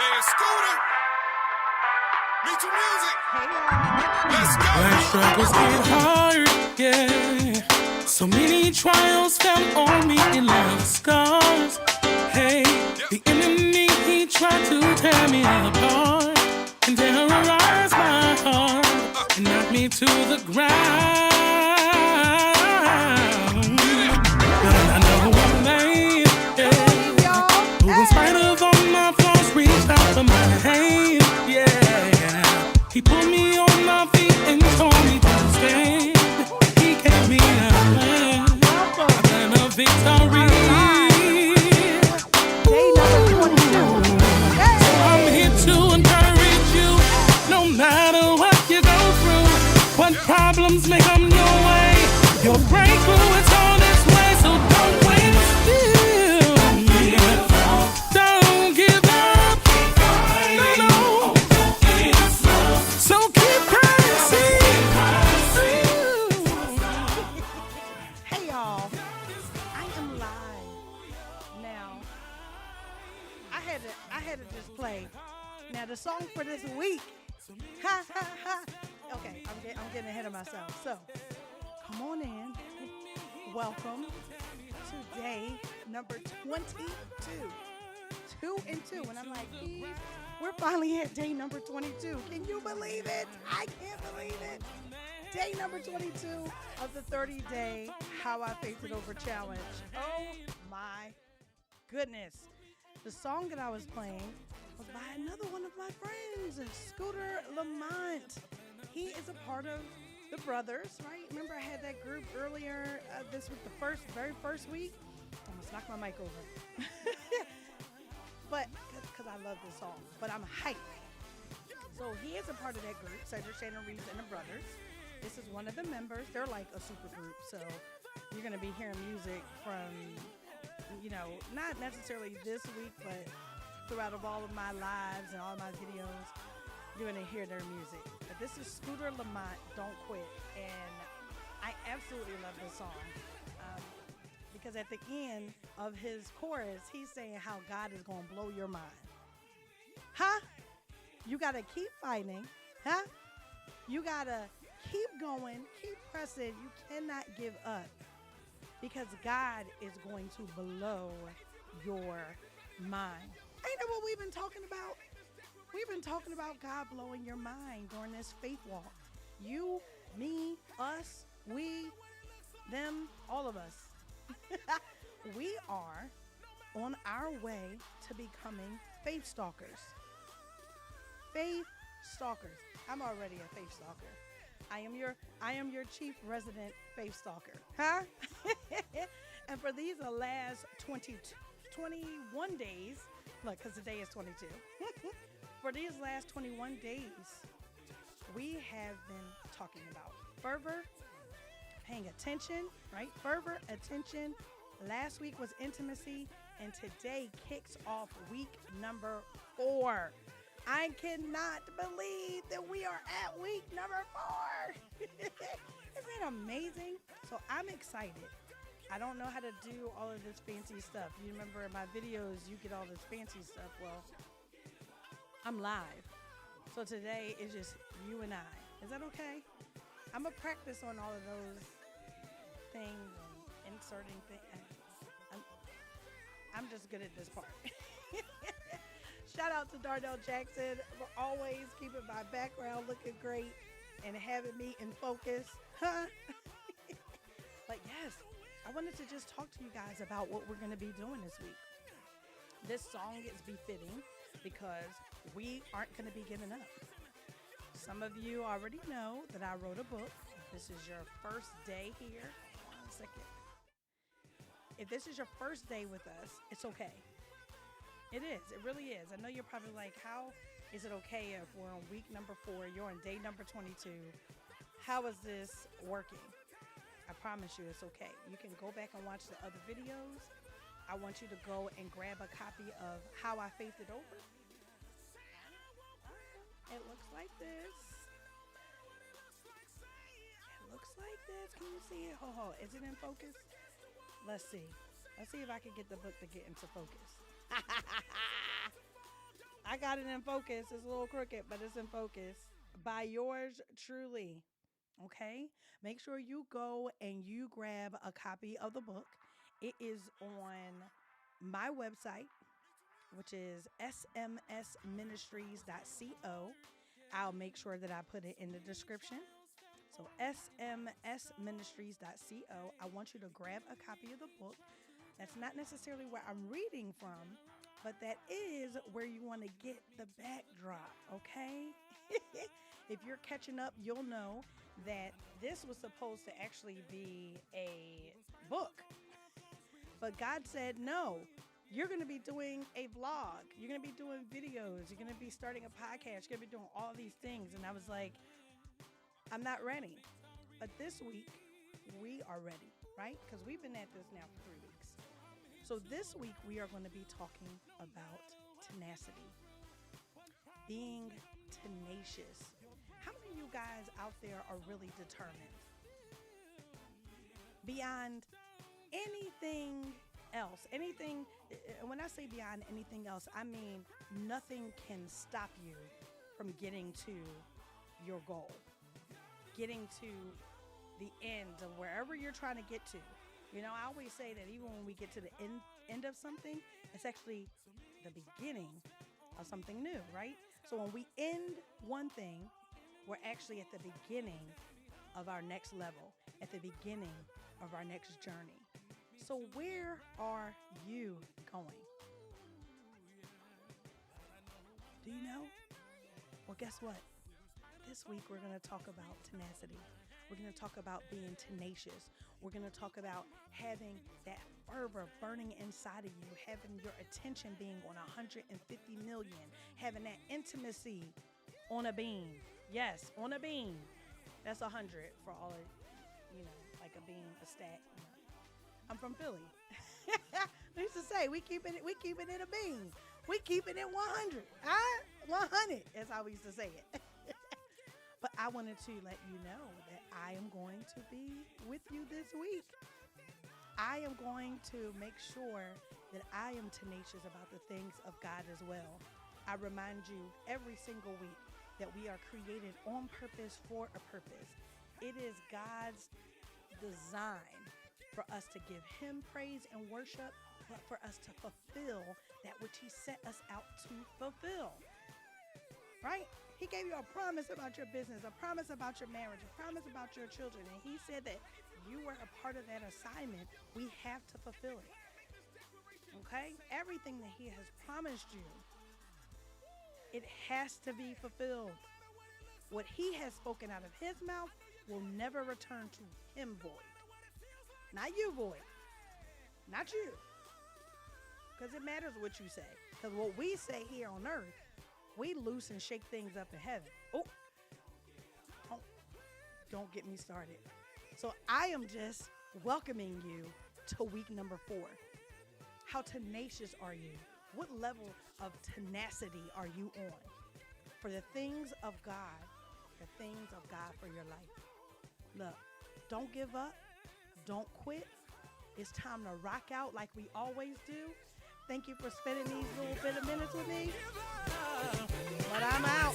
Hey, Scooter, meet your music. Hey, y'all. Let's go. Life struggles get hard, yeah. So many trials fell on me in love scars. Hey, the enemy, he tried to tear me apart and terrorize my heart and knock me to the ground. But I know a man, yeah, who in spite of all my flaws reached out for my hand, yeah. He pulled me on my feet and told me to stand. He gave me a plan of victory. Day number 22. So I'm here to encourage you, no matter what you go through, what problems may come your way. Your breakthrough is on its way, so don't wait still. Don't give up. No. So keep pressing. Hey, y'all. I am live now. I had to just play. Now the song for this week. Ha ha ha. Okay, I'm getting ahead of myself. So, come on in. Welcome to day number 22. 2 and 2. And I'm like, we're finally at day number 22. Can you believe it? I can't believe it. Day number 22 of the 30-day How I Faith It Over challenge. Oh my goodness. The song that I was playing was by another one of my friends, Scooter Lamont. He is a part of the Brothers, right? Remember I had that group earlier this week, the very first week? I almost knocked my mic over. But, because I love this song, but I'm hyped. So he is a part of that group, Cedric, Shannon Reeves, and the Brothers. This is one of the members. They're like a super group, so you're going to be hearing music from, not necessarily this week, but throughout of all of my lives and all my videos, you're going to hear their music. But this is Scooter Lamont, Don't Quit, and I absolutely love this song. Because at the end of his chorus, he's saying how God is going to blow your mind. Huh? You got to keep fighting. Huh? You got to keep going, keep pressing. You cannot give up because God is going to blow your mind. Ain't that what we've been talking about? We've been talking about God blowing your mind during this faith walk. You, me, us, we, them, all of us. We are on our way to becoming faith stalkers. Faith stalkers. I'm already a faith stalker. I am your chief resident faith stalker. Huh? And for these last 21 days, look, because today is 22. For these last 21 days, we have been talking about fervor, paying attention, right? Fervor, attention. Last week was intimacy, and today kicks off week number 4. I cannot believe that we are at week number 4. Isn't that amazing? So I'm excited. I don't know how to do all of this fancy stuff. You remember in my videos, you get all this fancy stuff. Well, I'm live. So today is just you and I. Is that okay? I'm going to practice on all of those things and inserting things. I'm just good at this part. Shout out to Darnell, Jaxon for always keeping my background looking great and having me in focus. Huh? But yes, I wanted to just talk to you guys about what we're going to be doing this week. This song is befitting because we aren't going to be giving up. Some of you already know that I wrote a book. This is your first day here. One second. If this is your first day with us, it's okay. It is. It really is. I know you're probably like, how is it okay if we're on week number 4, you're on day number 22? How is this working? I promise you it's okay. You can go back and watch the other videos. I want you to go and grab a copy of How I Faithed It Over. It looks like this. It looks like this. Can you see it? Oh, is it in focus? Let's see. Let's see if I can get the book to get into focus. I got it in focus. It's a little crooked, but it's in focus. By yours truly. Okay? Make sure you go and you grab a copy of the book. It is on my website, which is smsministries.co. I'll make sure that I put it in the description. So smsministries.co. I want you to grab a copy of the book. That's not necessarily where I'm reading from, but that is where you want to get the backdrop, okay? If you're catching up, you'll know that this was supposed to actually be a book. But God said, no, you're going to be doing a vlog. You're going to be doing videos. You're going to be starting a podcast. You're going to be doing all these things. And I was like, I'm not ready. But this week, we are ready, right? Because we've been at this now for 3 weeks. So this week, we are going to be talking about tenacity. Being tenacious. How many of you guys out there are really determined? Beyond anything else. Anything, when I say beyond anything else, I mean nothing can stop you from getting to your goal. Getting to the end of wherever you're trying to get to. You know, I always say that even when we get to the end of something, it's actually the beginning of something new, right? So when we end one thing, we're actually at the beginning of our next level, at the beginning of our next journey. So where are you going? Do you know? Well, guess what? This week we're going to talk about tenacity. We're going to talk about being tenacious. We're going to talk about having that fervor burning inside of you, having your attention being on 150 million, having that intimacy on a beam. Yes, on a beam. That's 100 for all of, you know, like a beam, a stack. You know. I'm from Philly. We used to say we keep it in a beam. We keep it in 100. 100 is how we used to say it. But I wanted to let you know that I am going to be with you this week. I am going to make sure that I am tenacious about the things of God as well. I remind you every single week that we are created on purpose for a purpose. It is God's design for us to give Him praise and worship, but for us to fulfill that which He set us out to fulfill. Right? He gave you a promise about your business, a promise about your marriage, a promise about your children. And He said that you were a part of that assignment. We have to fulfill it. Okay? Everything that He has promised you, it has to be fulfilled. What He has spoken out of His mouth will never return to Him void. Not you void. Not you. Because it matters what you say. Because what we say here on earth, we loose and shake things up in heaven. Oh, don't get me started. So I am just welcoming you to week number 4. How tenacious are you? What level of tenacity are you on for the things of God, the things of God for your life? Look, don't give up. Don't quit. It's time to rock out like we always do. Thank you for spending these little bit of minutes with me. But I'm out.